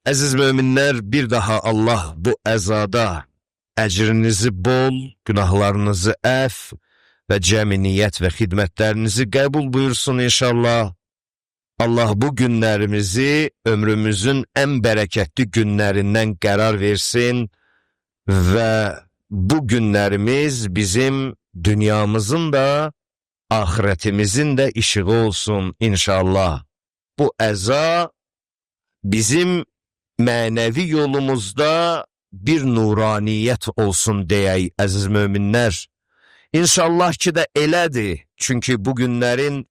Əziz möminlər, bir daha Allah bu əzada əcrinizi bol, günahlarınızı əf və cəmi niyyət və xidmətlərinizi qəbul buyursun inşallah. Allah bu günlərimizi ömrümüzün ən bərəkətli günlərindən qərar versin və bu günlərimiz bizim dünyamızın da, ahirətimizin də işığı olsun inşallah. Bu əza bizim mənəvi yolumuzda bir nuraniyyət olsun deyək, əziz möminlər. İnşallah ki də elədir. Çünki bu günlərin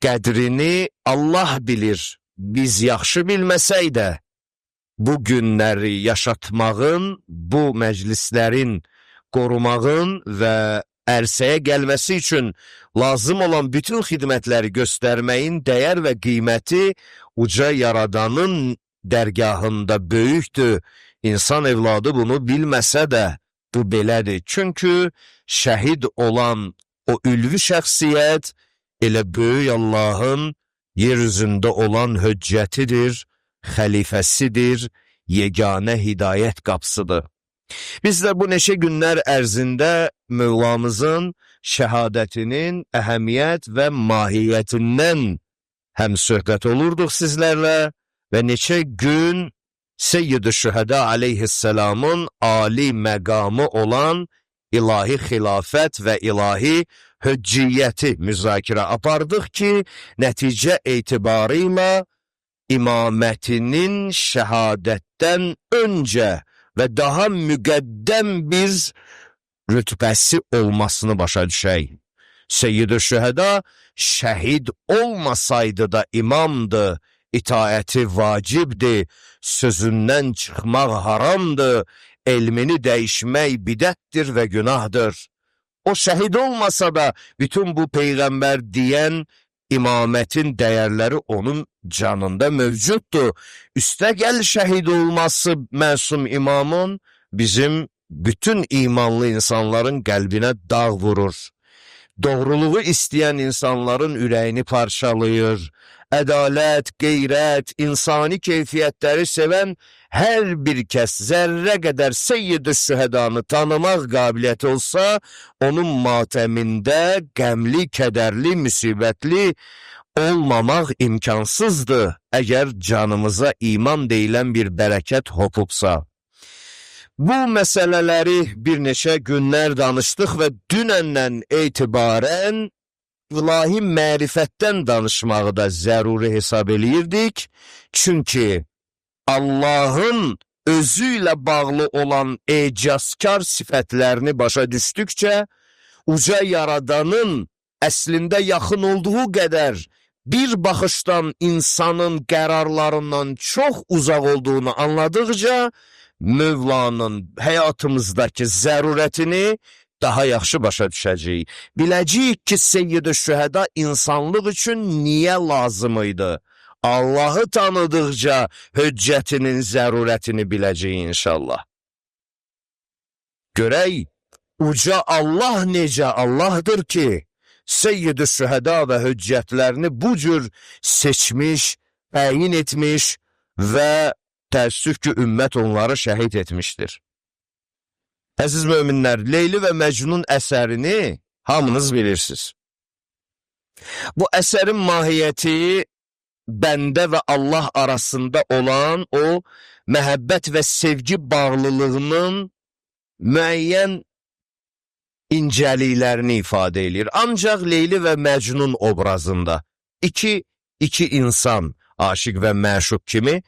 qədrini Allah bilir. Biz yaxşı bilməsək də bu günləri yaşatmağın, bu məclislərin qorumağın və ərsəyə gəlməsi üçün lazım olan bütün xidmətləri göstərməyin dəyər və qiyməti uca Yaradanın dərgahında böyükdür. İnsan evladı bunu bilməsə də bu belədir. Çünki şəhid olan o ülvi şəxsiyyət elə böyük Allahın yeryüzündə olan höccətidir, xəlifəsidir, yeganə hidayət qapısıdır. Biz də bu neçə günlər ərzində Mövlamızın şəhadətinin əhəmiyyət və mahiyyətindən həm söhbət olurduq sizlərlə və neçə gün Seyyid-i Şühədə aleyhisselamın ali məqamı olan ilahi xilafət və ilahi höcciyyəti müzakirə apardıq ki, nəticə etibarıyla imamətinin şəhadətdən öncə və daha müqəddəm bir rütbəsi olmasını başa düşək. Seyyid-i Şühədə şəhid olmasaydı da imamdır, itaəti vacibdir, sözündən çıxmaq haramdır, elmini dəyişmək bidətdir və günahdır. O şəhid olmasa da bütün bu Peyğəmbər deyən imamətin dəyərləri onun canında mövcuddur. Üstəgəl şəhid olması məsum imamın bizim bütün imanlı insanların qəlbinə dağ vurur. Doğruluğu istəyən insanların ürəyini parçalayır. Ədalət, qeyrət, insani keyfiyyətləri sevən hər bir kəs zərrə qədər Seyyid-i Şühədanı tanımaq qabiliyyəti olsa, onun matəmində qəmli, kədərli, müsibətli olmamaq imkansızdır, əgər canımıza iman deyilən bir bərəkət hopubsa. Bu məsələləri bir neçə günlər danışdıq və dünəndən etibarən ilahi mərifətdən danışmağı da zəruri hesab eləyirdik. Çünki Allahın özü ilə bağlı olan ecazkar sifətlərini başa düşdükcə, uca Yaradanın əslində yaxın olduğu qədər bir baxışdan insanın qərarlarından çox uzaq olduğunu anladıqca, Mövlanın həyatımızdakı zərurətini daha yaxşı başa düşəcəyik. Biləcəyik ki, Seyyid-i Şühədə insanlıq üçün niyə lazım idi? Allahı tanıdıqca höccətinin zərurətini biləcəyik inşallah. Görək, uca Allah necə Allahdır ki, Seyyid-i Şühədə və höccətlərini bu cür seçmiş, təyin etmiş və təəssüf ki, ümmət onları şəhid etmişdir. Əziz möminlər, Leyli və Məcnun əsərini hamınız bilirsiniz. Bu əsərin mahiyyəti bəndə və Allah arasında olan o məhəbbət və sevgi bağlılığının müəyyən incəliklərini ifadə edir. Ancaq Leyli və Məcnun obrazında iki insan, aşiq və məşuq kimi,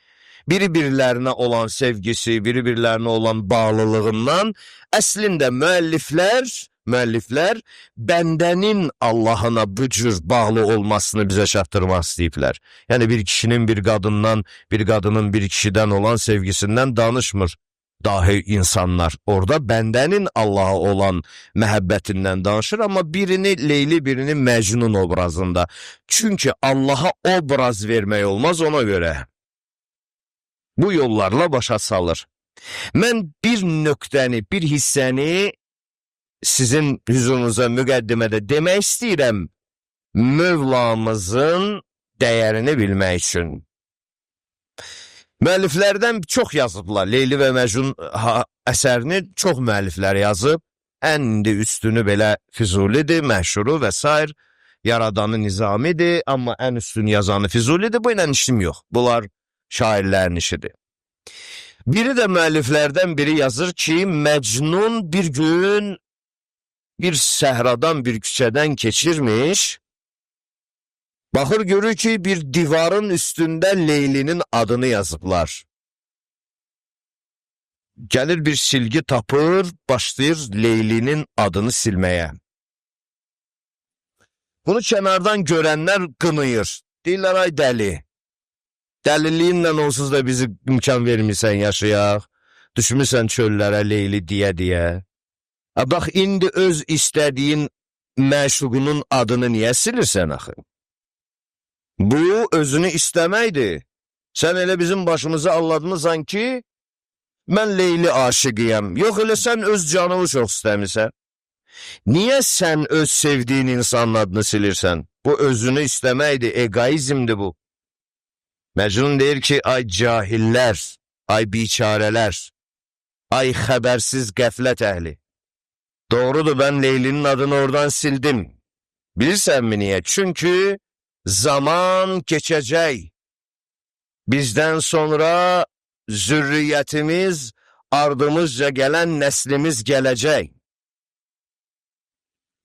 biri-birilərinə olan sevgisi, biri-birilərinə olan bağlılığından əslində müəlliflər bəndənin Allahına bu cür bağlı olmasını bizə çatdırmaq istəyiblər. Yəni bir kişinin bir qadından, bir qadının bir kişidən olan sevgisindən danışmır dahi insanlar. Orada bəndənin Allaha olan məhəbbətindən danışır, amma birini Leyli, birini Məcnun obrazında. Çünki Allaha obraz vermək olmaz ona görə. Bu yollarla başa salır. Mən bir nöqtəni, bir hissəni sizin hüzurunuza müqəddimədə demək istəyirəm. Mövlamızın dəyərini bilmək üçün. Müəlliflərdən çox yazıblar. Leyli və Məcnun əsərini çox müəlliflər yazıb. Ən üstünü belə Füzulidir, məşhuru və s. Yaradanı Nizamidir, amma ən üstün yazanı Füzulidir. Bu ilə işim yox. Bunlar şairlərin işidir. Biri də müəlliflərdən biri yazır ki, Məcnun bir gün bir səhradan, bir küçədən keçirmiş, baxır görür ki, bir divarın üstündə Leylinin adını yazıblar. Gəlir bir silgi tapır, başlayır Leylinin adını silməyə. Bunu kənardan görənlər qınıyır. Deyirlər, ay dəli. Dəliliyinlə onsuz da bizi imkan vermirsən yaşayaq. Düşmürsən çöllərə Leyli deyə. Bax, indi öz istədiyin məşuqunun adını niyə silirsən axı? Bu, özünü istəməkdir. Sən elə bizim başımızı alladmısan ki, mən Leyli aşıqıyam. Yox, elə sən öz canını çox istəmirsən. Niyə sən öz sevdiyin insanın adını silirsən? Bu, özünü istəməkdir, egoizmdir bu. Məcnun deyir ki, ay cahillər, ay biçarələr, ay xəbərsiz qəflət əhli. Doğrudur, ben Leylinin adını oradan sildim. Bilirsən mi niyə? Çünkü zaman geçecek. Bizden sonra zürriyetimiz, ardımızca gelen neslimiz gelecek.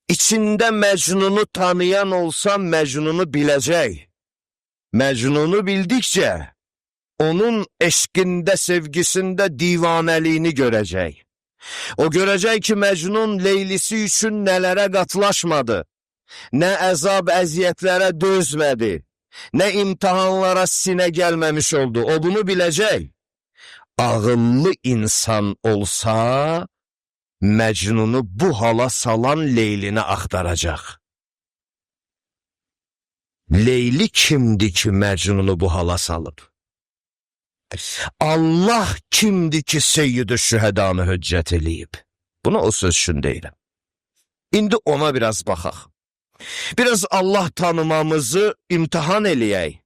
İçinde Mecnun'u tanıyan olsa Mecnun'u bilecek. Mecnun'u bildikçe onun eşkinde, sevgisinde divaneliğini görecek. O görecek ki Mecnun Leylisi üçün nelere katlaşmadı. Ne əzab əziyyətlərə dözmədi. Ne imtihanlara sinə gelmemiş oldu. O bunu bilecek. Ağıllı insan olsa Mecnun'u bu hala salan Leylini axtaracaq. Leyli kimdi ki Mecnun'u bu hala salıb? Allah kimdi ki Seyyid-i Şühedanı hüccət eləyib? Buna o söz üçün deyirəm. İndi ona biraz baxaq. Biraz Allah tanımamızı imtihan eləyək.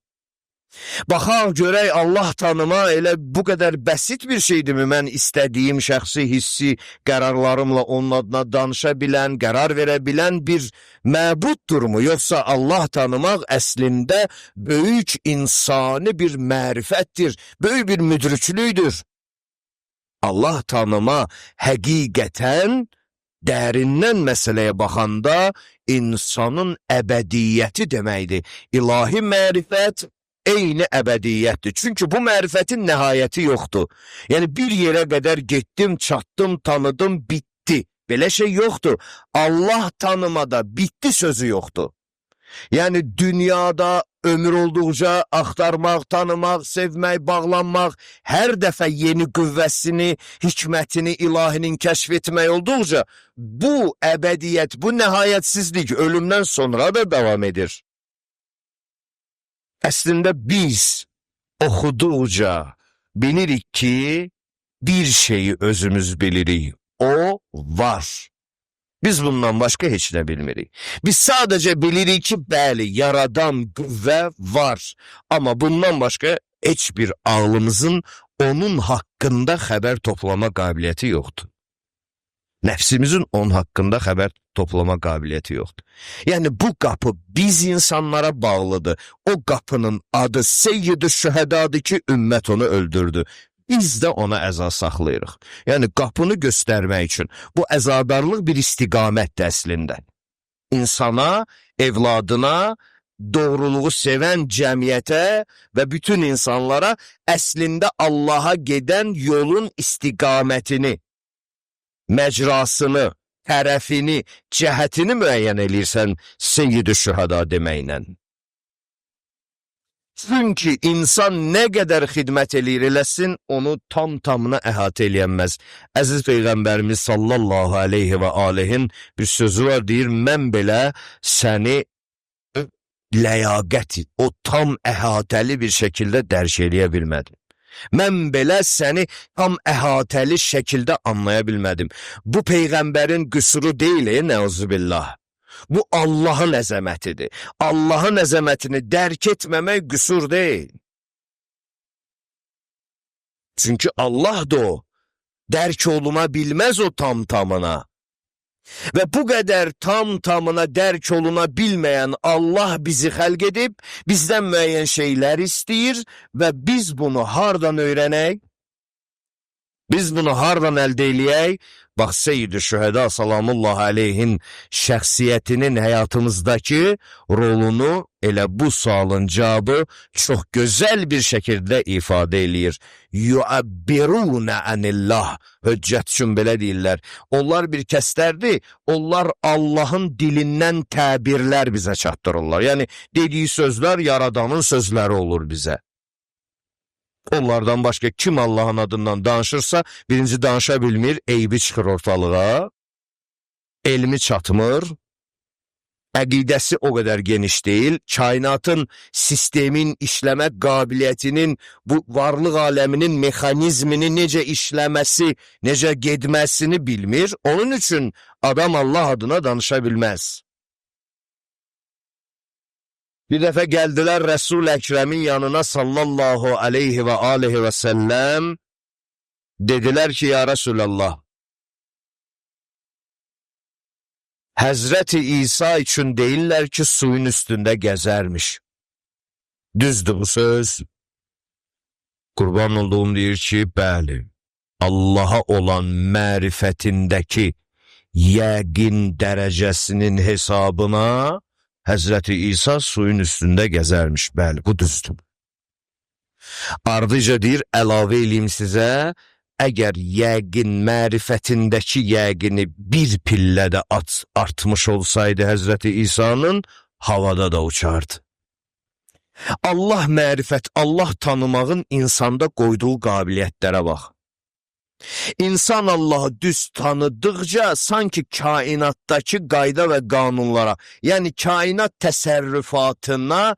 Baxaq, görək Allah tanıma elə bu qədər bəsit bir şeydirmi? Mən istədiyim şəxsi hissi qərarlarımla onun adına danışa bilən, qərar verə bilən bir məbuddurmu? Yoxsa Allah tanımaq əslində böyük insani bir mərifətdir, böyük bir müdriklidir. Allah tanıma həqiqətən dərindən məsələyə baxanda insanın əbədiyyəti deməkdir. İlahi mərifət eyni əbədiyyətdir. Çünki bu mərifətin nəhayəti yoxdur. Yəni bir yerə qədər getdim, çatdım, tanıdım, bitdi. Belə şey yoxdur. Allah tanımada bitti sözü yoxdur. Yəni dünyada ömür olduqca axtarmaq, tanımaq, sevmək, bağlanmaq, hər dəfə yeni qüvvəsini, hikmətini, ilahinin kəşf etmək olduqca bu əbədiyyət, bu nəhayətsizlik ölümdən sonra da davam edir. Əslində biz oxuduqca bilirik ki, bir şeyi özümüz bilirik. O var. Biz bundan başqa heç nə bilmirik. Biz sadəcə bilirik ki, bəli, yaradan qüvvə var. Amma bundan başqa heç bir ağlımızın onun haqqında xəbər toplama qabiliyyəti yoxdur. Nəfsimizin onun haqqında xəbər toplama qabiliyyəti yoxdur. Yəni bu qapı biz insanlara bağlıdır. O qapının adı Seyyid-i Şühedadır ki, ümmət onu öldürdü. Biz də ona əza saxlayırıq. Yəni qapını göstərmək üçün bu əzadarlıq bir istiqamətdir əslində. İnsana, evladına, doğruluğu sevən cəmiyyətə və bütün insanlara əslində Allaha gedən yolun istiqamətini, məcrasını, tərəfini, cəhətini müəyyən eləyirsən Seyyid-i Şühada deməklə. Çünki insan nə qədər xidmət eləyir eləsin, onu tam-tamına əhatə eləyənməz. Əziz Peyğəmbərimiz sallallahu aleyhi və aleyhin bir sözü var, deyir, mən belə səni ləyaqəti, o tam əhatəli bir şəkildə dərk eləyə bilmədim. Mən belə səni tam əhatəli şəkildə anlaya bilmədim. Bu Peyğəmbərin qüsuru deyil, nəuzubillah. Bu Allahın əzəmətidir. Allahın əzəmətini dərk etməmək qüsur deyil. Çünkü Allah da o. Dərk oluna bilməz o tam tamına. Və bu qədər tam tamına dərk oluna bilməyən Allah bizi xəlq edib, bizdən müəyyən şeylər istəyir və biz bunu hardan öyrənək? Biz bunu hardan əldə eləyək? Bax, Seyyid-i Şühəda salamullah aleyhin şəxsiyyətinin həyatımızdakı rolunu elə bu sualın cavabı çox gözəl bir şəkildə ifadə eləyir. Yuabbiruna anillah. Höccət üçün belə deyirlər. Onlar bir kəslərdir, onlar Allahın dilindən təbirlər bizə çatdırırlar. Yəni, dediyi sözlər yaradanın sözləri olur bizə. Onlardan başqa kim Allahın adından danışırsa, birinci danışa bilmir, eybi çıxır ortalığa, elmi çatmır, əqidəsi o qədər geniş deyil, kainatın, sistemin işləmə qabiliyyətinin, bu varlıq aləminin mexanizmini necə işləməsi, necə gedməsini bilmir, onun üçün adam Allah adına danışa bilməz. Bir dəfə gəldilər Resul-i Əkrəmin yanına sallallahu aleyhi və aleyhi və səlləm. Dedilər ki, ya Resulallah, Həzrəti İsa üçün deyirlər ki, suyun üstündə gəzərmiş. Düzdür bu söz. Qurban olduğum deyir ki, bəli, Allaha olan mərifətindəki yəqin dərəcəsinin hesabına Həzrəti İsa suyun üstündə gəzərmiş, bəli, bu düzdür. Ardıca deyir, əlavə eləyim sizə, əgər yəqin, mərifətindəki yəqini bir pillədə artmış olsaydı Həzrəti İsa'nın, havada da uçardı. Allah mərifət, Allah tanımağın insanda qoyduğu qabiliyyətlərə bax. İnsan Allahı düz tanıdıqca sanki kainatdakı qayda və qanunlara, yəni kainat təsərrüfatına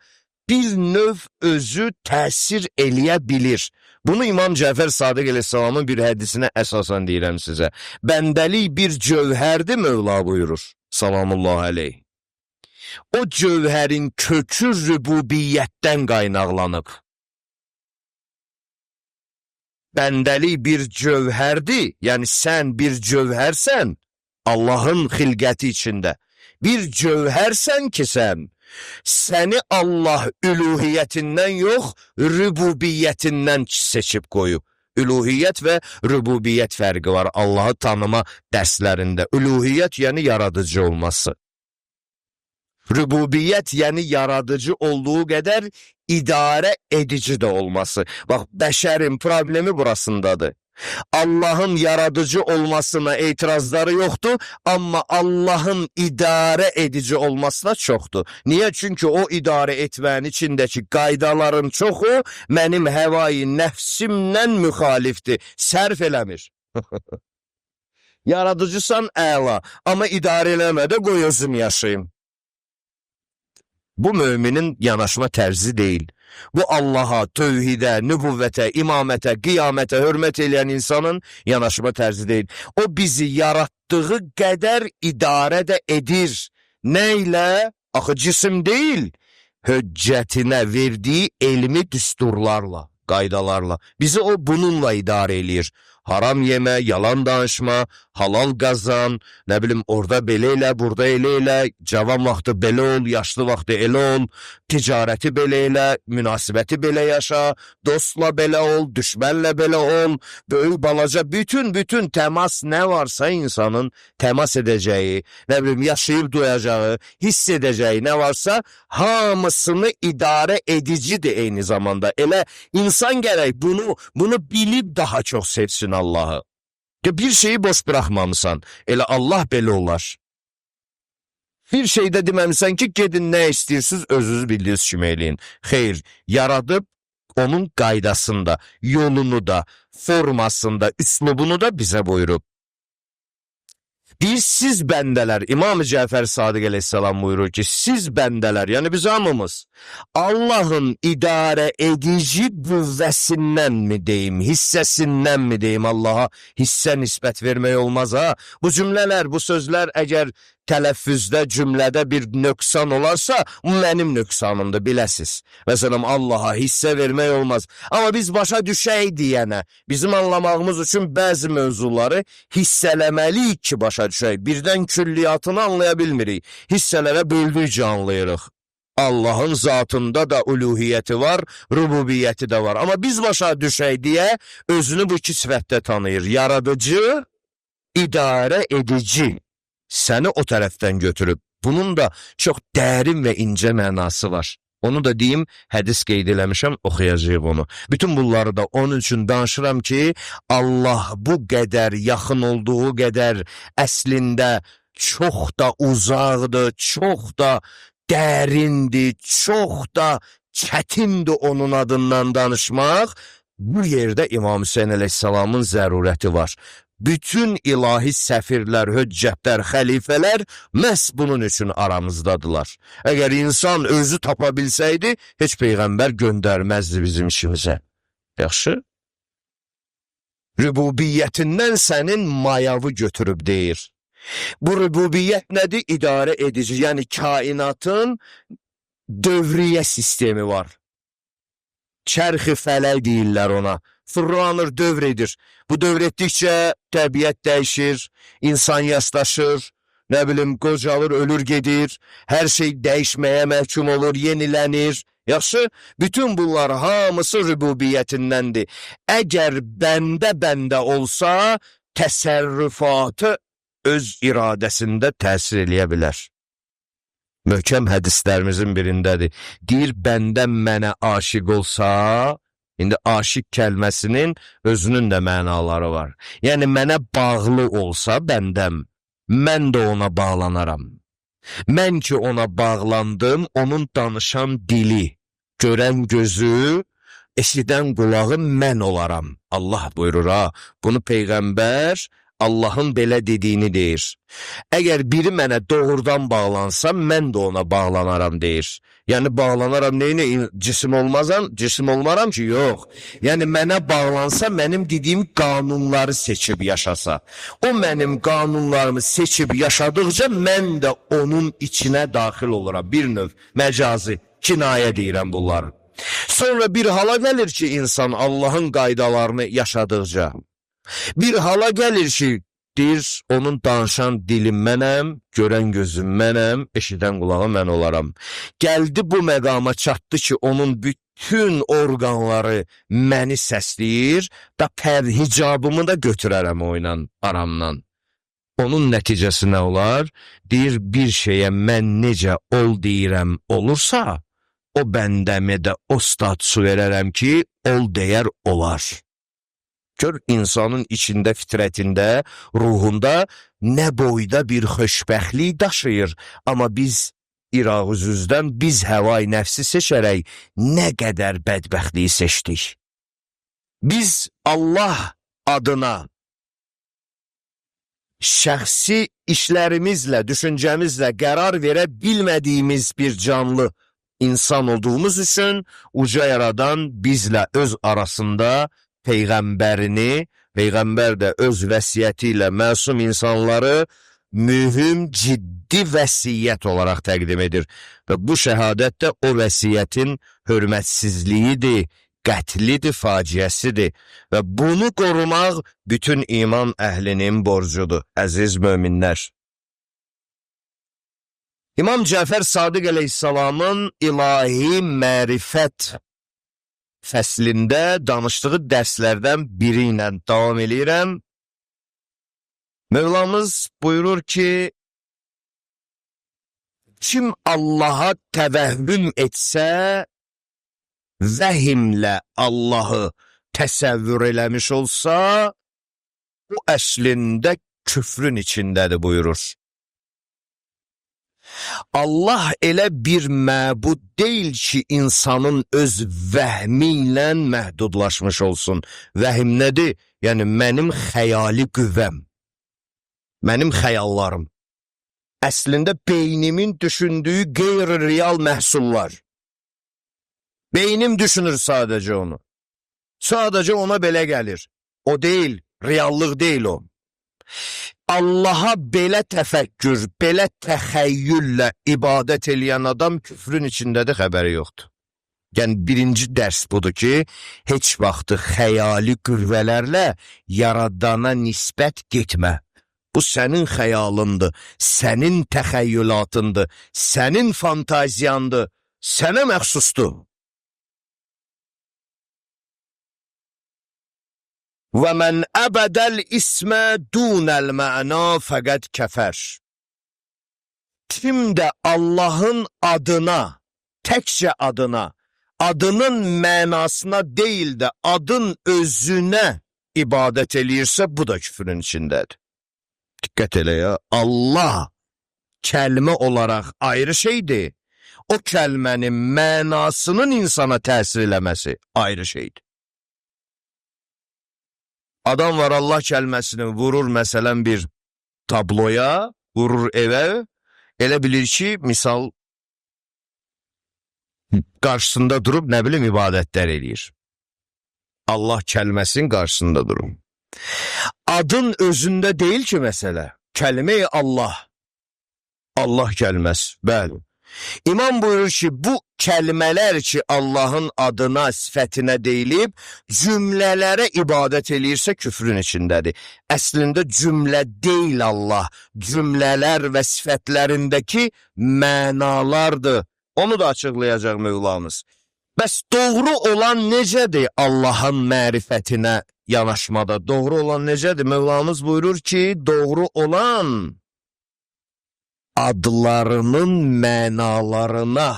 bir növ özü təsir eləyə bilir. Bunu İmam Cəfər Sadiq əleyhissalamın bir hədisinə əsasən deyirəm sizə. Bəndəlik bir cövhərdir Mövla buyurur, salamullah aleyh. O cövhərin kökü rübubiyyətdən qaynaqlanıb. Bəndəlik bir cövhərdir, yəni sən bir cövhərsən, Allahın xilqəti içində. Bir cövhərsən ki sən, səni Allah üluhiyyətindən yox, rübubiyyətindən seçib qoyub. Üluhiyyət və rübubiyyət fərqi var Allahı tanıma dərslərində. Üluhiyyət yəni yaradıcı olması. Rübubiyyət yəni yaradıcı olduğu qədər idarə edici də olması. Bax, bəşərin problemi burasındadır. Allahın yaradıcı olmasına etirazları yoxdur, amma Allahın idarə edici olmasına çoxdur. Niyə? Çünki o idarə etmənin içindəki qaydaların çoxu mənim həvai nəfsimlə müxalifdir, sərf eləmir. Yaradıcısan əla, amma idarə eləmədə qoy özüm yaşayım. Bu müminin yanaşma tərzi deyil. Bu Allaha, tövhidə, nübüvvətə, imamətə, qiyamətə hörmət eləyən insanın yanaşma tərzi deyil. O bizi yaratdığı qədər idarə də edir. Nə ilə? Axı cisim deyil. Höccətinə verdiyi elmi düsturlarla, qaydalarla. Bizi o bununla idarə eləyir. Haram yemə, yalan danışma, halal qazan, nə bilim, orada belə elə, burada elə elə, cavan vaxtı belə ol, yaşlı vaxtı elə ol, ticarəti belə elə, münasibəti belə yaşa, dostla belə ol, düşmənlə belə ol, böyük balaca, bütün təmas nə varsa insanın təmas edəcəyi, nə bilim, yaşayıb duyacağı, hiss edəcəyi nə varsa, hamısını idarə edicidir eyni zamanda. Elə insan gərək bunu bilib daha çox sevsin Allahı. Bir şeyi boş bırakmamısan. Elə Allah belə olar. Bir şeydə deməmisən ki, gedin nə istəyirsiniz, özünüz bildiyiniz kimi eləyin. Xeyr, yaradıb onun qaydasında, yolunu da, formasında, üslubunu da bizə buyurub. Biz siz bəndələr, İmam-ı Cəfər Sadiq əleyhissalam buyurur ki, siz bəndələr, yəni biz hamımız, Allahın idarə edici qüvvəsindən mi deyim, hissəsindən mi deyim, Allaha hissə nisbət vermək olmaz ha? Bu cümlələr, bu sözlər əgər tələffüzdə, cümlədə bir nöqsan olarsa, o mənim nöqsanımdır, biləsiz. Məsələn, Allaha hissə vermək olmaz. Amma biz başa düşək deyənə, bizim anlamağımız üçün bəzi mövzuları hissələməliyik ki, başa düşək. Birdən külliyyatını anlaya bilmirik. Hissələrə böldükcə anlayırıq. Allahın zatında da uluhiyyəti var, rububiyyəti də var. Amma biz başa düşək deyə özünü bu iki sifətdə tanıyır. Yaradıcı, idarə edici. Səni o tərəfdən götürüb. Bunun da çox dərin və incə mənası var. Onu da deyim, hədis qeyd eləmişəm, oxuyacağıq onu. Bütün bunları da onun üçün danışıram ki, Allah bu qədər yaxın olduğu qədər əslində çox da uzaqdır, çox da dərindir, çox da çətindir onun adından danışmaq. Bu yerdə İmam Hüseyin əleyhissalamın zərurəti var. Bütün ilahi səfirlər, höccətlər, xəlifələr məhz bunun üçün aramızdadılar. Əgər insan özü tapa bilsəydi, heç Peyğəmbər göndərməzdi bizim işimizə. Yaxşı? Rübubiyyətindən sənin mayavı götürüb deyir. Bu rübubiyyət nədir? İdarə edici, yəni kainatın dövriyyə sistemi var. Çərxi fələk deyirlər ona. Fırlanır, dövr edir. Bu dövr etdikcə təbiət dəyişir, insan yaşlaşır, nə bilim, qocalır, ölür, gedir, hər şey dəyişməyə məhkum olur, yenilənir. Yaxşı, bütün bunlar hamısı rübubiyyətindəndir. Əgər bəndə olsa, təsərrüfatı öz iradəsində təsir eləyə bilər. Möhkəm hədislərimizin birindədir. Deyir, bəndə mənə aşiq olsa, indi aşiq kəlməsinin özünün də mənaları var. Yəni, mənə bağlı olsa bəndəm, mən də ona bağlanaram. Mən ki ona bağlandım, onun danışan dili, görən gözü, eşidən qulağı mən olaram. Allah buyurur ha, bunu Peyğəmbər Allahın belə dediyini deyir. Əgər biri mənə doğrudan bağlansa, mən də ona bağlanaram deyir. Yəni, bağlanaram neyini? Cisim olmaram ki, yox. Yəni, mənə bağlansa, mənim dediyim qanunları seçib yaşasa. O mənim qanunlarımı seçib yaşadıqca, mən də onun içinə daxil oluram. Bir növ məcazi, kinayə deyirəm bunları. Sonra bir hala gəlir ki, insan Allahın qaydalarını yaşadıqca, bir hala gəlir ki, deyir, onun danışan dilim mənəm, görən gözüm mənəm, eşidən qulağı mən olaram. Gəldi bu məqama çatdı ki, onun bütün orqanları məni səsləyir, da hicabımı da götürərəm o ilə, aramdan. Onun nəticəsi nə olar? Deyir, bir şeyə mən necə ol deyirəm olursa, o bəndəmi də o statusu verərəm ki, ol deyər olar. Gör, insanın içində, fitrətində, ruhunda nə boyda bir xoşbəxtlik daşıyır. Amma biz İraq-üzüzdən, biz həvai nəfsi seçərək nə qədər bədbəxtliyi seçdik. Biz Allah adına şəxsi işlərimizlə, düşüncəmizlə qərar verə bilmədiyimiz bir canlı insan olduğumuz üçün uca yaradan bizlə öz arasında Peyğəmbərini, Peyğəmbər də öz vəsiyyəti ilə məsum insanları mühüm, ciddi vəsiyyət olaraq təqdim edir. Və bu şəhadət də o vəsiyyətin hörmətsizliyidir, qətlidir, faciəsidir. Və bunu qorumaq bütün iman əhlinin borcudur, əziz möminlər. İmam Cəfər Sadiq əleyhissalamın ilahi mərifət fəslində danışdığı dərslərdən biri ilə davam edirəm. Mövlamız buyurur ki, kim Allaha təvəhhüm etsə, vəhimlə Allahı təsəvvür eləmiş olsa, o əslində küfrün içindədir buyurur. Allah elə bir məbud deyil ki, insanın öz vəhmi ilə məhdudlaşmış olsun. Vəhim nədir? Yəni, mənim xəyali qüvvəm, mənim xəyallarım. Əslində, beynimin düşündüyü qeyri-real məhsullar. Beynim düşünür sadəcə onu. Sadəcə ona belə gəlir. O deyil, reallıq deyil o. Allaha belə təfəkkür, belə təxəyyüllə ibadət eləyən adam küfrün içindədir, xəbəri yoxdur. Yəni, birinci dərs budur ki, heç vaxtı xəyali qüvvələrlə yaradana nisbət getmə. Bu sənin xəyalındır, sənin təxəyyülatındır, sənin fantaziyandır, sənə məxsusdur. Və mən əbədəl ismə dunəl məna fəqəd kəfər. Kim də Allahın adına, təkcə adına, adının mənasına deyil də adın özünə ibadət eləyirsə, bu da küfrün içindədir. Diqqət elə ya, Allah kəlmə olaraq ayrı şeydir. O kəlmənin mənasının insana təsir eləməsi ayrı şeydir. Adam var, Allah kəlməsini vurur məsələn bir tabloya, vurur evə, elə bilir ki, misal, qarşısında durub, nə bilim, ibadətlər eləyir. Allah kəlməsinin qarşısında durur. Adın özündə deyil ki, məsələ, kəlmə-i Allah. Allah kəlməsi, bəli. İmam buyurur ki, bu kəlmələr ki, Allahın adına, sifətinə deyilib, cümlələrə ibadət eləyirsə küfrün içindədir. Əslində cümlə deyil Allah, cümlələr və sifətlərindəki mənalardır. Onu da açıqlayacaq Mövlamız. Bəs doğru olan necədir Allahın mərifətinə yanaşmada? Doğru olan necədir? Mövlamız buyurur ki, doğru olan adlarının mənalarına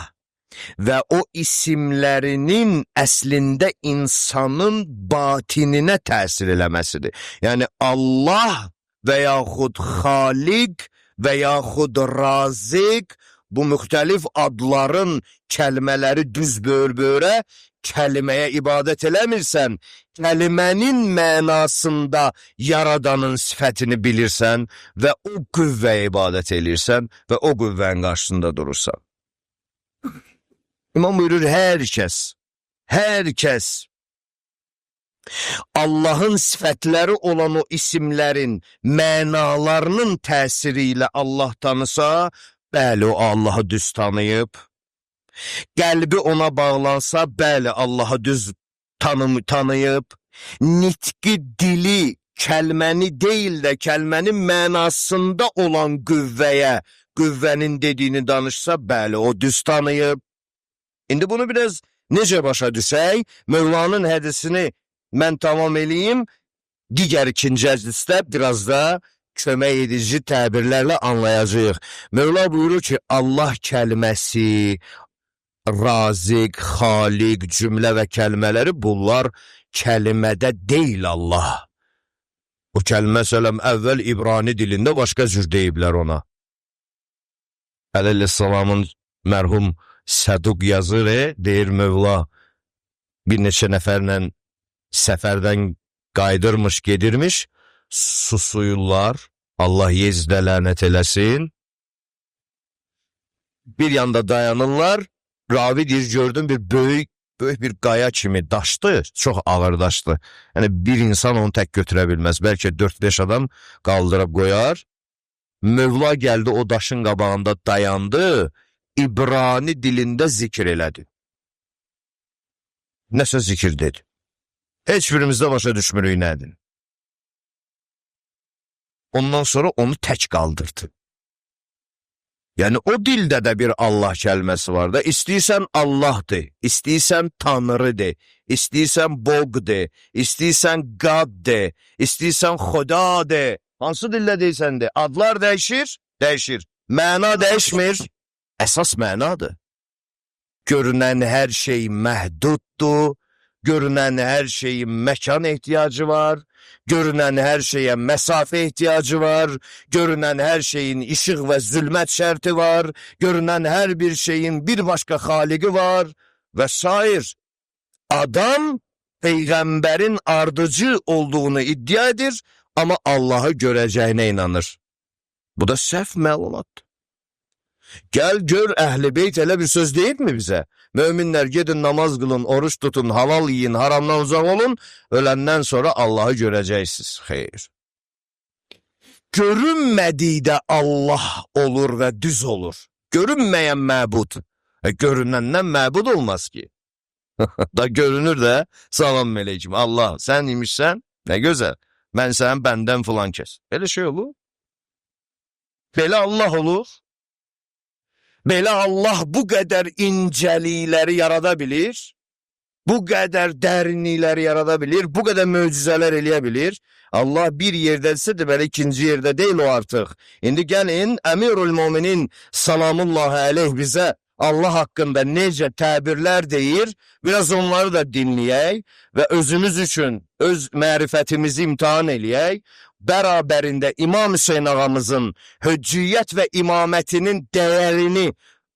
və o isimlərinin əslində insanın batininə təsir eləməsidir. Yəni Allah və yaxud Xaliq və yaxud Razik, bu müxtəlif adların kəlmələri düz böl-bölə, kəlməyə ibadət eləmirsən, kəlmənin mənasında yaradanın sifətini bilirsən və o qüvvəyə ibadət eləyirsən və o qüvvənin qarşısında durursan. İmam buyurur, hər kəs Allahın sifətləri olan o isimlərin mənalarının təsiri ilə Allah tanısa, bəli, o Allahı düz tanıyıb, qəlbi ona bağlansa, bəli, Allahı düz tanıyıb, nitqi, dili, kəlməni deyil də kəlmənin mənasında olan qüvvəyə, qüvvənin dediyini danışsa, bəli, o düz tanıyıb. İndi bunu biraz necə başa düşək? Mövlanın hədisini mən tamam eləyim, digər ikinci hədisdə biraz da kömək edici təbirlərlə anlayacağıq. Mövla buyurur ki, Allah kəlməsi, Razik, Xaliq, cümlə və kəlmələri, bunlar kəlmədə deyil Allah. O kəlmə sələm əvvəl İbrani dilində başqa cür deyiblər ona. Əleyhissalamın mərhum Səduq yazır, deyir Mövla, bir neçə nəfərlə səfərdən qaydırmış, gedirmiş, susuyurlar, Allah Yezdə lənət eləsin. Bir yanda dayanırlar, ravi deyir, gördüm bir böyük bir qaya kimi daşdı, çox ağır daşdı. Yəni bir insan onu tək götürə bilməz, bəlkə 4-5 adam qaldırıb qoyar. Mövla gəldi, o daşın qabağında dayandı, İbrani dilində zikir elədi. Nəsə zikir dedi. Heç birimizdə başa düşmürük nədir. Ondan sonra onu tək qaldırdı. Yəni o dildə də bir Allah kəlməsi var da. İstəyirsən Allah de, istəyirsən Tanrı de, istəyirsən Bog de, istəyirsən Qad de, istəyirsən Xuda de. Hansı dildə deyirsən de. Adlar dəyişir, dəyişir. Məna dəyişmir, əsas mənadır. Görünən hər şey məhduddur, görünən hər şeyin məkan ehtiyacı var, görünən hər şeyə məsafə ehtiyacı var, görünən hər şeyin işıq və zülmət şərti var, görünən hər bir şeyin bir başqa xaliqi var və sair. Adam Peyğəmbərin ardıcı olduğunu iddia edir, amma Allahı görəcəyinə inanır. Bu da səhv məlumatdır. Gəl gör, Əhl-i Beyt elə bir söz deyib mi bizə? Möminlər gedin namaz qılın, oruç tutun, halal yiyin, haramdan uzaq olun, öləndən sonra Allahı görəcəksiniz. Xeyr. görünmədikdə Allah olur və düz olur. Görünməyən məbud. Görünəndən məbud olmaz ki. Da görünür də, salam melekim. Allah, sən imişsən, nə gözəl. Mən sənin bəndən filan kəs. Belə şey olur. Belə Allah olur. Belə Allah bu qədər incəlikləri yarada bilir. Bu qədər dərinlikləri yarada bilir. Bu qədər möcüzələr eləyə bilir. Allah bir yerdədirsə deməli ikinci yerdə deyil o artıq. İndi gəlin Əmirül Müminin salamullahi aleyh bizə Allah haqqında necə təbirlər deyir, biraz onları da dinləyək və özümüz üçün öz mərifətimizi imtahan eləyək. Bərabərində İmam Hüseyin ağamızın höccüyyət və imamətinin dəyərini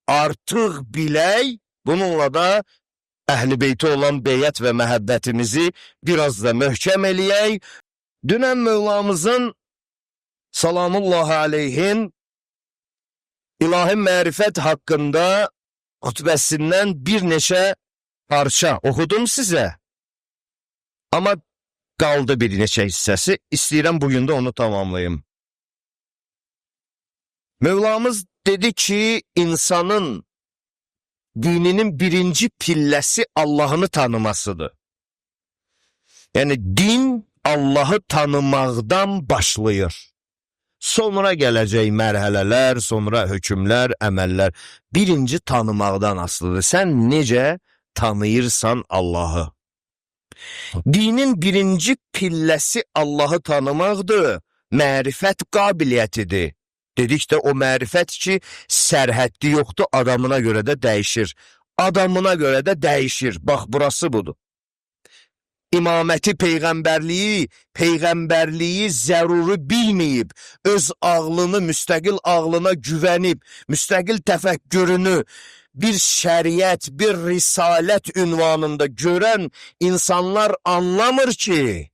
artıq bilək. Bununla da Əhl-i Beytə olan beyət və məhəbbətimizi biraz da möhkəm eləyək. Dünən Mövlamızın salamullahi aleyhin İlahi mərifət haqqında xutbəsindən bir neçə parça oxudum sizə. Amma qaldı bir neçə hissəsi. İstəyirəm bugün də onu tamamlayayım. Mövlamız dedi ki, insanın dininin birinci pilləsi Allah'ını tanımasıdır. Yəni din Allah'ı tanımaqdan başlayır. Sonra gələcək mərhələlər, sonra hökmlər, əməllər. Birinci tanımaqdan asılıdır. Sən necə tanıyırsan Allah'ı? Dinin birinci pilləsi Allah'ı tanımaqdır. Mərifət qabiliyyətidir. Dedikdə o mərifət ki, sərhəddi yoxdur, adamına görə də dəyişir. Adamına görə də dəyişir. Bax, burası budur. İmaməti peyğəmbərliyi zəruri bilməyib, öz ağlını, müstəqil ağlına güvənib, müstəqil təfəkkürünü bir şəriət, bir risalət ünvanında görən insanlar anlamır ki,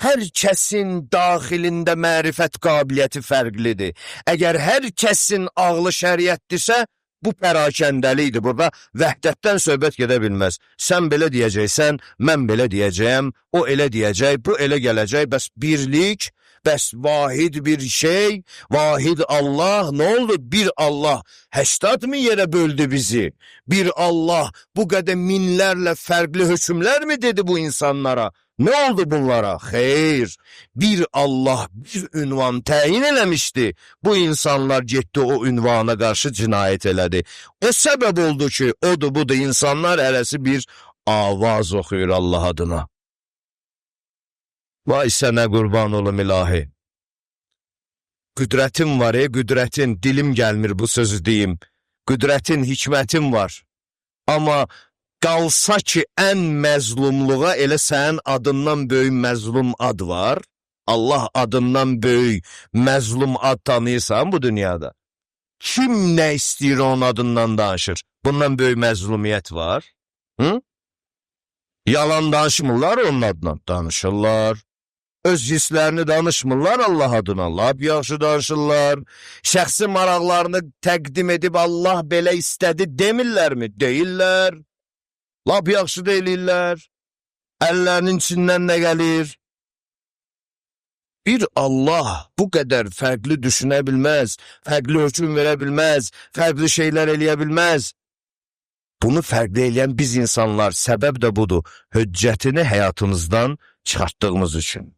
hər kəsin daxilində mərifət qabiliyyəti fərqlidir. Əgər hər kəsin ağlı şəriətdirsə, bu pərakəndəlikdir. Burada vəhdətdən söhbət gedə bilməz. Sən belə deyəcəksən, mən belə deyəcəyəm, o elə deyəcək, bu elə gələcək. Bəs birlik, bəs vahid bir şey, vahid Allah, nə oldu? Bir Allah 80 min yerə böldü bizi. Bir Allah bu qədər minlərlə fərqli hökmlər mi dedi bu insanlara? Ne oldu bunlara? Xeyr, bir Allah bir ünvan təyin eləmişdi. Bu insanlar getdi o ünvana qarşı cinayət elədi. O səbəb oldu ki, odur budur insanlar hələsi bir avaz oxuyur Allah adına. Vay sənə qurban olum ilahi. Qüdrətin var qüdrətin, dilim gəlmir bu sözü deyim. Qüdrətin, hikmətin var. Amma qalsa ki, ən məzlumluğa elə sənin adından böyük məzlum ad var. Allah adından böyük məzlum ad tanıyırsan bu dünyada. Kim nə istəyir onun adından danışır? Bundan böyük məzlumiyyət var. Hı? Yalan danışmırlar onun adından. Danışırlar. Öz hisslərini danışmırlar Allah adına. Lap yaxşı danışırlar. Şəxsi maraqlarını təqdim edib Allah belə istədi demirlərmi? Deyirlər. Lap yaxşı deyirlər. Əllərinin içindən nə gəlir? Bir Allah bu qədər fərqli düşünə bilməz, fərqli hökm verə bilməz, fərqli şeylər eləyə bilməz. Bunu fərqli eləyən biz insanlar, səbəb də budur, höccətini həyatımızdan çıxartdığımız üçün.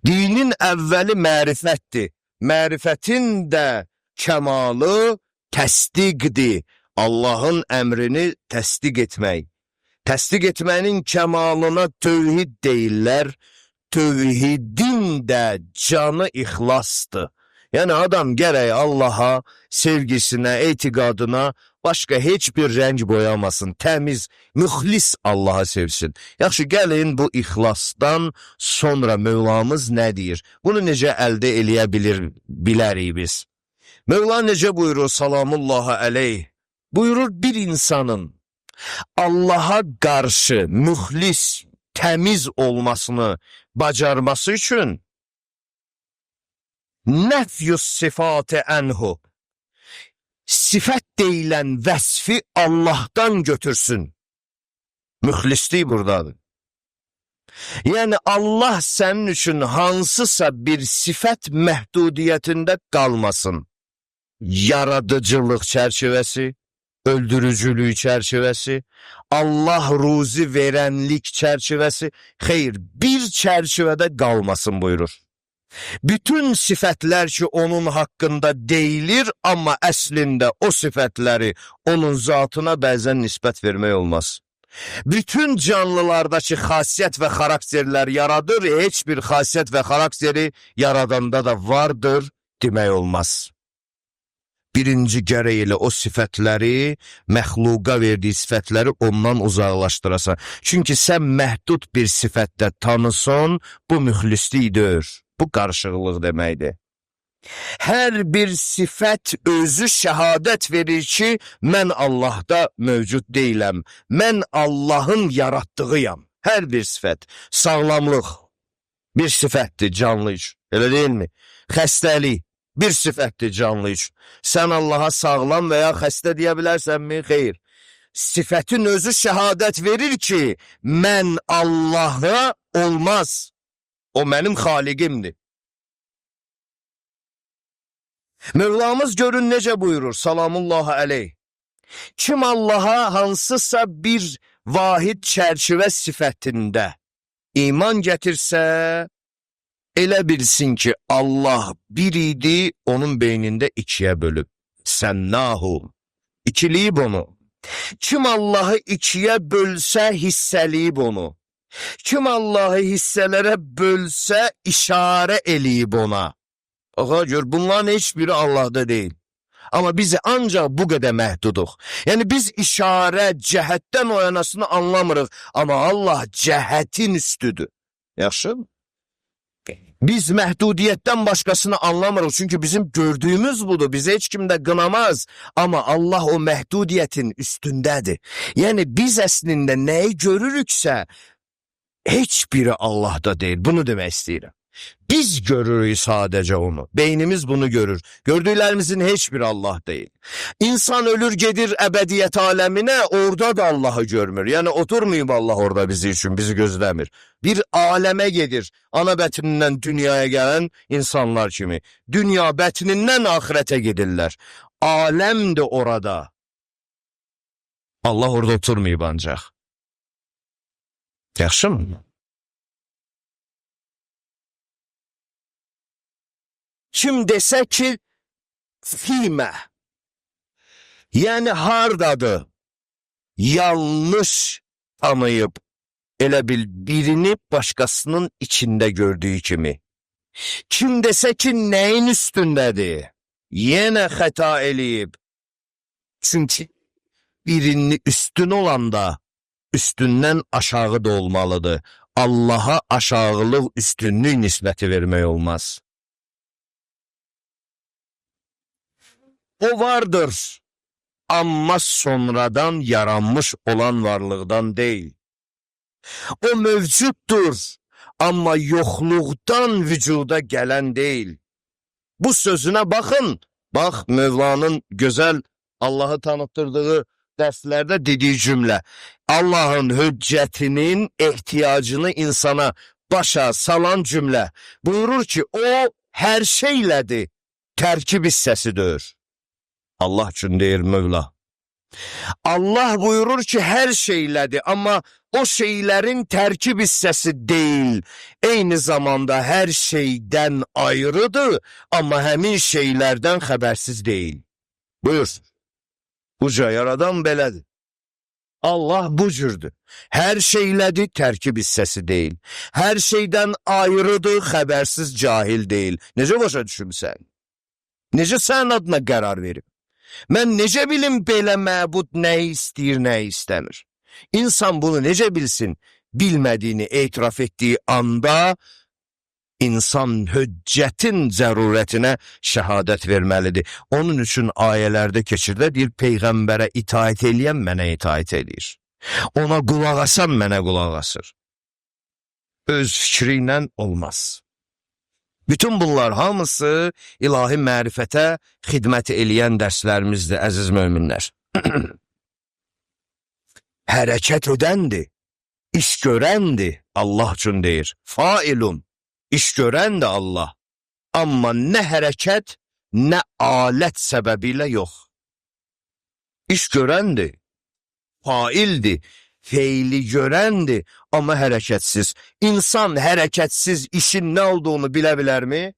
Dinin əvvəli mərifətdir. Mərifətin də kəmalı təsdiqdir. Allahın əmrini təsdiq etmək. Təsdiq etmənin kəmalına tövhid deyirlər. Tövhidin də canı ixlasdır. Yəni adam gərək Allaha, sevgisinə, etiqadına başqa heç bir rəng boyamasın. Təmiz, müxlis Allaha sevsin. Yaxşı, gəlin bu ixlasdan sonra Mövlamız nə deyir? Bunu necə əldə eləyə bilərik biz? Mövla necə buyurur salamullahi aleyh? Buyurur bir insanın Allaha qarşı müxlis, təmiz olmasını bacarması üçün nəfyus sifatı ənhu, sifət deyilən vəsfi Allah'tan götürsün. Müxlislik buradadır. Yəni Allah sənin üçün hansısa bir sifət məhdudiyyətində qalmasın. Yaradıcılıq çərçivəsi, öldürücülük çərçivəsi, Allah ruzi verənlik çərçivəsi, xeyr, bir çərçivədə qalmasın buyurur. Bütün sifətlər ki, onun haqqında deyilir, amma əslində o sifətləri onun zatına bəzən nisbət vermək olmaz. Bütün canlılardakı xasiyyət və xarakterlər yaradır, heç bir xasiyyət və xarakteri yaradanda da vardır demək olmaz. Birinci gərək elə o sifətləri, məxluqa verdiyi sifətləri ondan uzaqlaşdırasan. Çünki sən məhdud bir sifətdə tanısan, bu müxlislikdir, bu qarşılıq deməkdir. Hər bir sifət özü şəhadət verir ki, mən Allahda mövcud deyiləm, mən Allahın yaratdığıyam. Hər bir sifət, sağlamlıq bir sifətdir canlı üçün, elə deyilmi? Xəstəlik bir sifətdir canlı üçün. Sən Allaha sağlam və ya xəstə deyə bilərsənmi? Xeyr. Sifətin özü şəhadət verir ki, mən Allah'a olmaz. O mənim xaliqimdir. Mövlamız görün necə buyurur, salamullahi aleyh. Kim Allaha hansısa bir vahid çərçivə sifətində iman gətirsə, elə bilsin ki, Allah bir idi, onun beynində ikiyə bölüb. Sənnahu, ikiliyib onu. Kim Allahı ikiyə bölsə, hissəliyib onu. Kim Allahı hissələrə bölsə, işarə eləyib ona. Ağa gör, bunların heç biri Allah'da deyil. Amma biz ancaq bu qədər məhduduq. Yəni biz işarə, cəhətdən o yanasını anlamırıq. Amma Allah cəhətin üstüdür. Yaxşı mı? Biz məhdudiyyətdən başqasını anlamırıq. Çünki bizim gördüyümüz budur. Bizi heç kim də qınamaz. Amma Allah o məhdudiyyətin üstündədir. Yəni biz əslində nəyi görürüksə, heç biri Allah'da deyil. Bunu demək istəyirəm. Biz görürük sadəcə onu. Beynimiz bunu görür. Gördüklərimizin heç biri Allah deyil. İnsan ölür gedir əbədiyyət aləminə, orada da Allah'ı görmür. Yəni oturmayıb Allah orada bizi üçün, bizi gözləmir. Bir aləmə gedir. Ana bətnindən dünyaya gələn insanlar kimi. Dünya bətnindən ahirətə gedirlər. Aləm də orada. Allah orada oturmayıb ancaq. Yaxşı mı? Kim desə ki, filmə, yəni hardadır, yanlış tanıyıb, elə bil birini başqasının içində gördüyü kimi. Kim desə ki, nəyin üstündədir, yenə xəta eləyib. Çünki birini üstün olanda, üstündən aşağı da olmalıdır. Allaha aşağılıq üstünlük nisbəti vermək olmaz. O vardır, amma sonradan yaranmış olan varlıqdan deyil. O mövcuddur, amma yoxluqdan vücuda gələn deyil. Bu sözünə baxın, bax Mövlanın gözəl Allah'ı tanıtdırdığı dərslərdə dediyi cümlə. Allah'ın hüccətinin ehtiyacını insana başa salan cümlə. Buyurur ki, o hər şeylədir, tərkib hissəsidir. Allah üçün deyir Mövla. Allah buyurur ki, hər şeylədir, amma o şeylərin tərkib hissəsi deyil. Eyni zamanda hər şeydən ayrıdır, amma həmin şeylərdən xəbərsiz deyil. Buyur. Uca yaradan belədir. Allah bu cürdür. Hər şeylədir, tərkib hissəsi deyil. Hər şeydən ayrıdır, xəbərsiz cahil deyil. Necə başa düşümsən? Necə sənin adına qərar verib? Mən necə bilim belə məbud nə istəyir, nə istəmir? İnsan bunu necə bilsin? Bilmədiyini etiraf etdiyi anda insan hüccətin zərurətinə şəhadət verməlidir. Onun üçün ayələrdə keçirdə deyir, Peyğəmbərə itaət eləyən mənə itaət edir. Ona qulaq asan mənə qulaq asır. Öz fikri ilə olmaz. Bütün bunlar hamısı ilahi mərifətə xidmət eləyən dərslərimizdir, əziz möminlər. Hərəkət edəndir. İş görendi, Allah üçün deyir. Failun, iş görendi Allah. Amma nə hərəkət, nə alət səbəbilə yox. İş görendi, faildi, feili görendi ama hareketsiz. İnsan hareketsiz işin ne olduğunu bilebilir mi?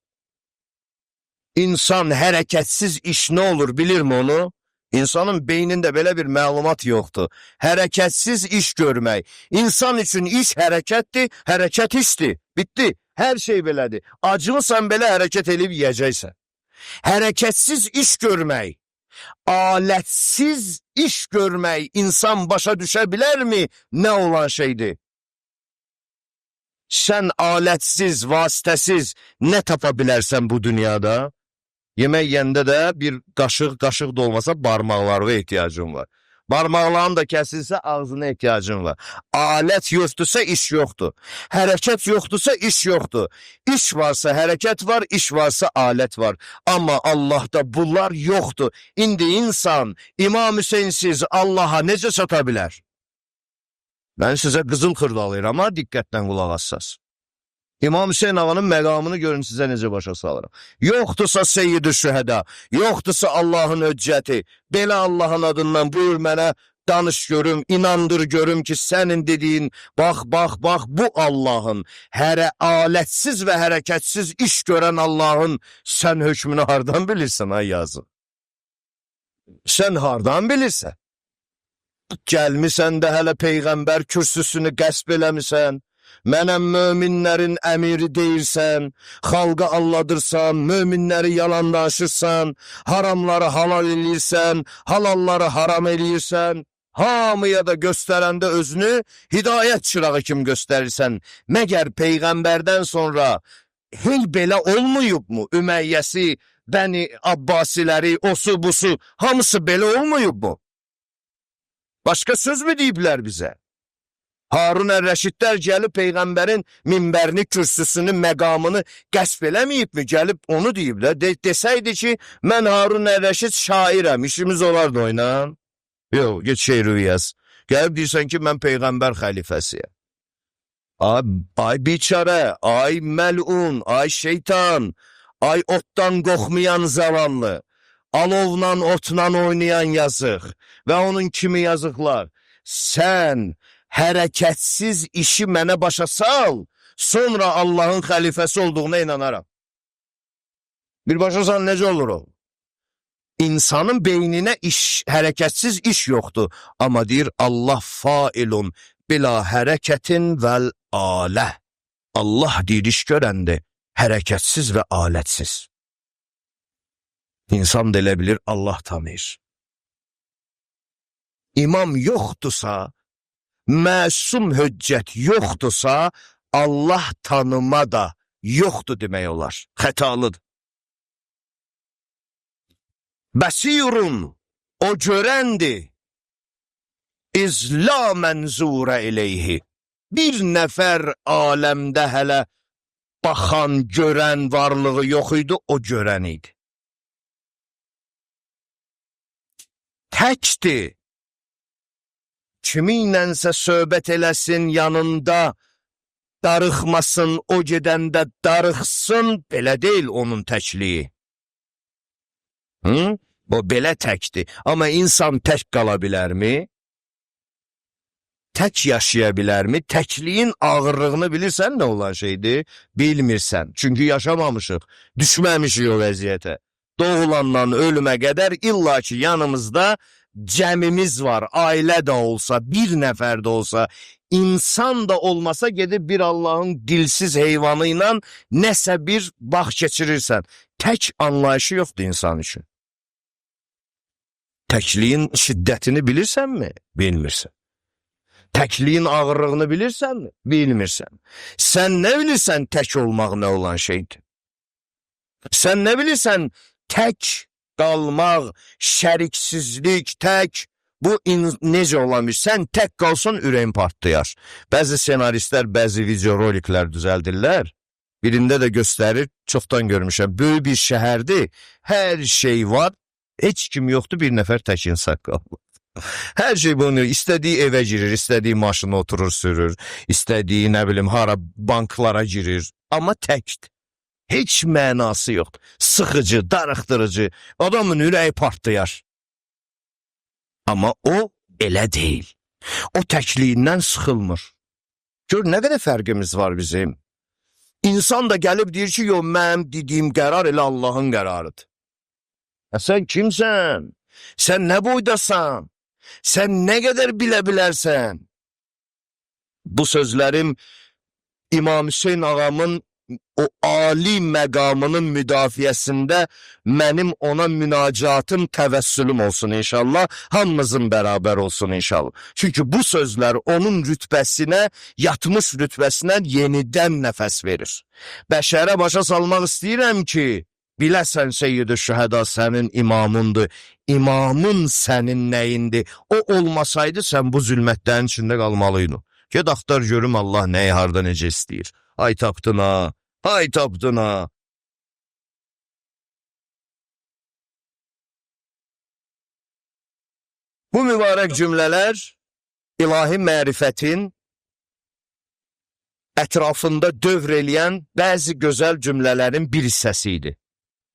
İnsan hareketsiz iş ne olur bilir mi onu? İnsanın beyninde böyle bir məlumat yoktu. Hareketsiz iş görmək. İnsan için iş harekettir, hareket iştir. Bitti. Her şey belədir. Acılısan belə hareket edib yiyəcəksən. Hareketsiz iş görmək. Aletsiz iş görmək insan başa düşebilir mi ne olan şeydir? Sen aletsiz, vasitesiz ne tapabilirsen bu dünyada? Yemək yəndə də bir qaşıq da olmasa barmaqlarına ihtiyacın var. Barmaqların da kəsilsə ağzına ihtiyacın var. Alət yoxdursa iş yoxdur. Hərəkət yoxdursa iş yoxdur. İş varsa hərəkət var, iş varsa alət var. Amma Allah'ta bunlar yoxdur. İndi insan İmam Hüseynsiz Allah'a necə çata bilər? Mən sizə qızıl xırdalayıram ama diqqətlə qulaq assas. İmam Hüseyin ağanın məqamını görün sizə necə başa salırım. Yoxdursa Seyyid-i Şühəda, yoxdursa Allah'ın höccəti, belə Allah'ın adından buyur mənə danış görüm, inandır görüm ki sənin dediğin, bax bu Allah'ın, hər alətsiz və hərəkətsiz iş görən Allah'ın sən hökmünü hardan bilirsən ay yazın? Sən hardan bilirsən? Gəlmisən də hələ Peyğəmbər kürsüsünü qəsb eləmisən, mənəm möminlərin əmiri deyirsən, xalqa alladırsan, möminləri yalandaşırsan, haramları halal eləyirsən, halalları haram eləyirsən, hamıya da göstərəndə özünü hidayət çırağı kim göstərirsən, məgər Peyğəmbərdən sonra hey belə olmayıb mu? Üməyyəsi, Bəni Abbasiləri, osu busu, hamısı belə olmayıb mu? Başka söz mü deyiblər bizə? Harun Ər-Rəşidlər gəlib Peyğəmbərin minbərini, kürsüsünü, məqamını qəsb eləməyib mi? Gəlib onu deyiblər. Desəydi ki, mən Harun Ər-Rəşid şairəm, işimiz olardı oynan. Yox, get şeir yaz. Gəlib deyirsən ki, mən Peyğəmbər xəlifəsiyəm. Ay biçarə, ay məlun, ay şeytan, ay otdan qoxmayan zavallı, alovla otla oynayan yazıq və onun kimi yazıqlar. Sən hərəkətsiz işi mənə başa sal, sonra Allah'ın xəlifəsi olduğuna inanaram. Bir başa sal necə olur o? İnsanın beynine hərəkətsiz iş yoxdur. Amma deyir Allah failun bila hərəkətin vəl alə. Allah deyir iş görəndi, hərəkətsiz və alətsiz. İnsan da elə bilir Allah tanıyır. İmam yoxdursa, məsum höccət yoxdursa, Allah tanıma da yoxdur demək olar. Xətalıdır. Bəsirun, o görəndi, izla mənzurə eləyhi. Bir nəfər aləmdə hələ baxan, görən varlığı yox idi, o görən idi. Təkdir. Kiminlənsə söhbət eləsin yanında, darıxmasın, o gedəndə darıxsın, belə deyil onun təkliyi. O belə təkdir. Amma insan tək qala bilərmi? Tək yaşaya bilərmi? Təkliyin ağırlığını bilirsən nə olan şeydir? Bilmirsən. Çünki yaşamamışıq, düşməmişik o vəziyyətə. Doğulandan ölümə qədər illa ki yanımızda cəmimiz var, ailə də olsa, bir nəfər də olsa, insan da olmasa gedib bir Allahın dilsiz heyvanı ilə nəsə bir vaxt keçirirsən. Tək anlayışı yoxdur insan üçün. Təkliyin şiddətini bilirsənmi? Bilmirsən. Təkliyin ağırlığını bilirsənmi? Bilmirsən. Sən nə bilirsən tək olmaq nə olan şeydir? Sən nə bilirsən tək qalmaq, şəriksizlik, tək, bu necə olan bir? Sən tək qalsan ürəyin partlayar. Bəzi senaristlər, bəzi videoroliklər düzəldirlər. Birində də göstərir, çoxdan görmüşəm. Böyük bir şəhərdir, hər şey var, heç kim yoxdur, bir nəfər tək insan qalır. Hər şey bunu, istədiyi evə girir, istədiyi maşına oturur, sürür, istədiyi, nə bilim, hara banklara girir. Amma təkdir. Heç mənası yoxdur. Sıxıcı, darıxdırıcı, adamın ürəyi partlayar. Amma o elə deyil. O təkliyindən sıxılmır. Gör, nə qədər fərqimiz var bizim. İnsan da gəlib deyir ki, yox, mənim dediyim qərar elə Allahın qərarıdır. Sən kimsən? Sən nə boydasan? Sən nə qədər bilə bilərsən? Bu sözlərim İmam Hüseyin ağamın o ali məqamının müdafiəsində mənim ona münacatım, təvəssülüm olsun inşallah, hamımızın bərabər olsun inşallah. Çünki bu sözlər onun rütbəsinə, yatmış rütbəsinə yenidən nəfəs verir. Bəşərə başa salmaq istəyirəm ki, biləsən Seyyid-i Şühəda sənin imamındır, imamın sənin nəyindir, o olmasaydı sən bu zülmətlərin içində qalmalıydın. Ged axtar görüm Allah nəyi harda necə istəyir. Ay tapdın ha, ay tapdın ha. Bu mübarək cümlələr ilahi mərifətin ətrafında dövr eləyən bəzi gözəl cümlələrin bir hissəsi idi.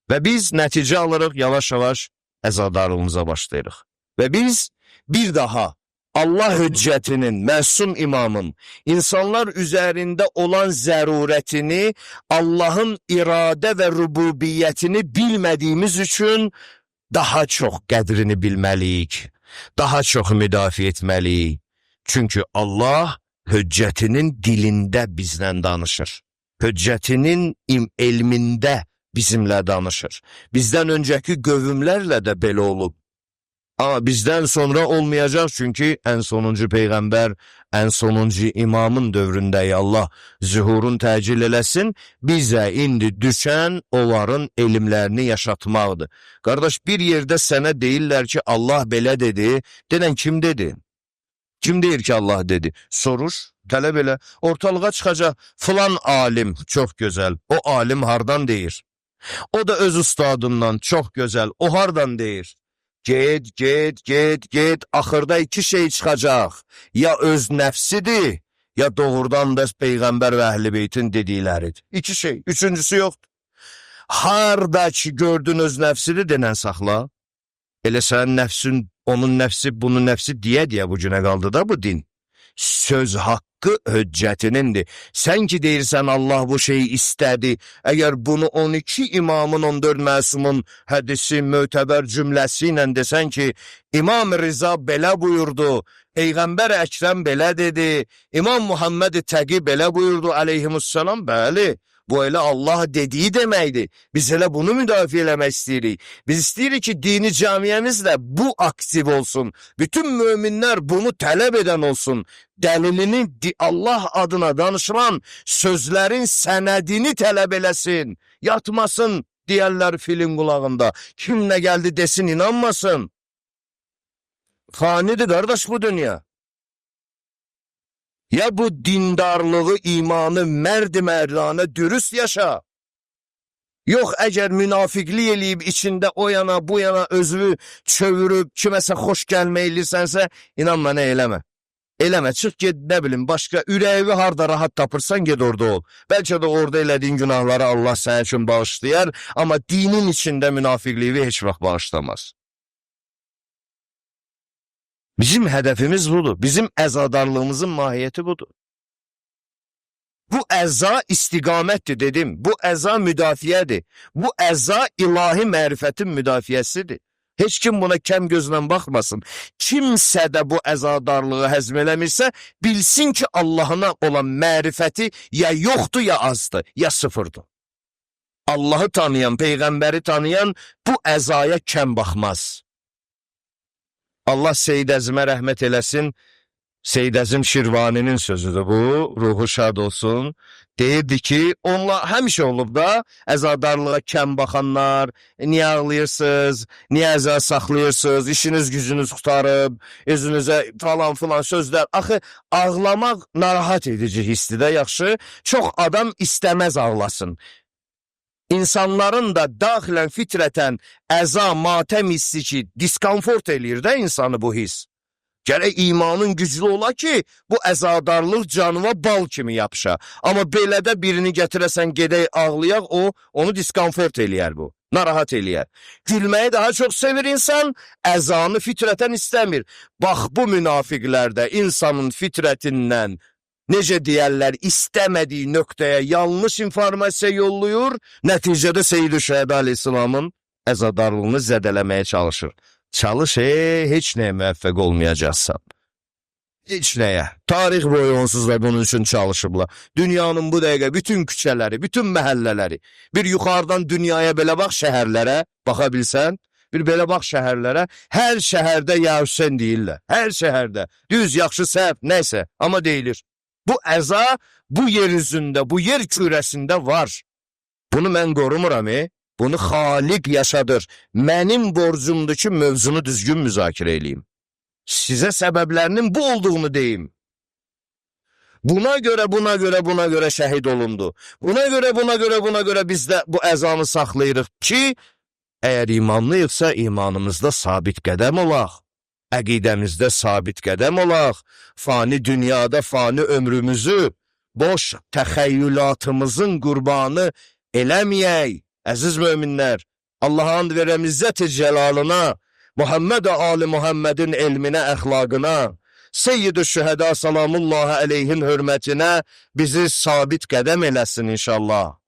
Və biz nəticə alırıq, yavaş-yavaş əzadarlığımıza başlayırıq. Və biz bir daha Allah hüccətinin, məsum imamın, insanlar üzərində olan zərurətini, Allahın iradə və rububiyyətini bilmədiyimiz üçün daha çox qədrini bilməliyik, daha çox müdafiə etməliyik. Çünki Allah hüccətinin dilində bizlə danışır, hüccətinin elmində bizimlə danışır. Bizdən öncəki qövmlərlə də belə olub. Amma bizdən sonra olmayacaq çünki ən sonuncu peyğəmbər, ən sonuncu imamın dövründəyi Allah zühurun təcil eləsin, bizə indi düşən onların elmlərini yaşatmaqdır. Qardaş, bir yerdə sənə deyirlər ki, Allah belə dedi, denən kim dedi? Kim deyir ki Allah dedi? Soruş, tələb elə, ortalığa çıxacaq filan alim, çox gözəl, o alim hardan deyir? O da öz ustadından, çox gözəl, o hardan deyir? Get, axırda iki şey çıxacaq. Ya öz nəfsidir, ya doğrudan da Peyğəmbər və Əhl-i Beytin dedikləridir. İki şey, üçüncüsü yoxdur. Harda ki gördün öz nəfsidir, denən saxla. Elə sənin nəfsin, onun nəfsi, bunun nəfsi deyə bu günə qaldı da bu din. Söz haqqı hüccətinindir. Sən ki deyirsən Allah bu şeyi istədi, əgər bunu 12 imamın, 14 məsumun hədisi, mötəbər cümləsi ilə desən ki, İmam Rıza belə buyurdu, Peyğəmbər Əkrəm belə dedi, İmam Muhammed Təqi belə buyurdu, aleyhimussalam, bəli, bu elə Allah dediyi deməkdir. Biz elə bunu müdafiə eləmək istəyirik. Biz istəyirik ki, dini camiyyəmizlə bu aktiv olsun. Bütün möminlər bunu tələb edən olsun. Dəlilini Allah adına danışılan sözlərin sənədini tələb eləsin. Yatmasın deyərlər filin qulağında. Kim nə gəldi desin, inanmasın. Fanidir qardaş bu dünya. Ya bu dindarlığı, imanı, mərd-mərdanə dürüst yaşa. Yox, əgər münafiqlik eləyib içində o yana, bu yana özünü çövürüb, kiməsə xoş gəlmə eləyirsənsə, inan mənə eləmə. Eləmə, çıx ged, nə bilim, başqa ürəyi harda rahat tapırsan, ged orada ol. Bəlkə də orada elədiyin günahları Allah sənə üçün bağışlayar, amma dinin içində münafiqliyi heç vaxt bağışlamaz. Bizim hədəfimiz budur. Bizim əzadarlığımızın mahiyyəti budur. Bu əza istiqamətdir dedim. Bu əza müdafiədir. Bu əza ilahi mərifətin müdafiəsidir. Heç kim buna kəm gözlə baxmasın. Kimsə də bu əzadarlığı həzm eləmirsə, bilsin ki, Allahına olan mərifəti ya yoxdur, ya azdır, ya sıfırdır. Allahı tanıyan, Peyğəmbəri tanıyan bu əzaya kəm baxmaz. Allah Seyyid Əzimə rəhmət eləsin, Seyyid Əzim Şirvaninin sözüdür bu, ruhu şad olsun. Deyirdi ki, onlar həmişə olub da, əzadarlığa kəm baxanlar, niyə ağlayırsınız, niyə əza saxlayırsınız, işiniz gücünüz qutarıb, özünüzə falan filan sözlər. Axı, ağlamaq narahat edici hissdir də, yaxşı, çox adam istəməz ağlasın. İnsanların da daxilən fitrətən əza, matəm hissi ki, diskomfort eləyir də insanı bu his. Gərək imanın güclü ola ki, bu əzadarlıq canıva bal kimi yapışa. Amma belə də birini gətirəsən, gedək ağlayaq, onu diskomfort eləyər bu. Narahat eləyər. Gülməyi daha çox sevir insan, əzanı fitrətən istəmir. Bax, bu münafiqlər də insanın fitrətindən, necə deyərlər, istəmədiyi nöqtəyə yanlış informasiya yolluyur, nəticədə Seyyid-i Şəhədə Aleyhisselamın əzadarlığını zədələməyə çalışır. Çalış, heç nəyə müvəffəq olmayacaqsan. Heç nəyə. Tarix boyu onsuz da bunun üçün çalışıblar. Dünyanın bu dəqiqə bütün küçələri, bütün məhəllələri, bir yuxarıdan dünyaya belə bax şəhərlərə, baxa bilsən, bir belə bax şəhərlərə, hər şəhərdə Ya Hüseyn deyirlər. Hər şəhərdə. Düz, yaxşı, səhv, nəysə, amma deyilir. Bu əza bu yer üzündə, bu yer kürəsində var. Bunu mən qorumuram, Bunu Xaliq yaşadır. Mənim borcumdur ki, mövzunu düzgün müzakirə eləyim. Sizə səbəblərinin bu olduğunu deyim. Buna görə şəhid olundu. Buna görə biz də bu əzanı saxlayırıq ki, əgər imanlıyıqsa imanımızda sabit qədəm olaq. Əqidəmizdə sabit qədəm olaq. Fani dünyada fani ömrümüzü boş təxəyyülatımızın qurbanı eləməyək. Əziz möminlər, Allah'a and verəm İzzət-i Cəlalına, Muhammed Ali Muhammedin elminə, əxlaqına, Seyyid-i Şühədə salamullahi əleyhin hörmətinə bizi sabit qədəm eləsin inşallah.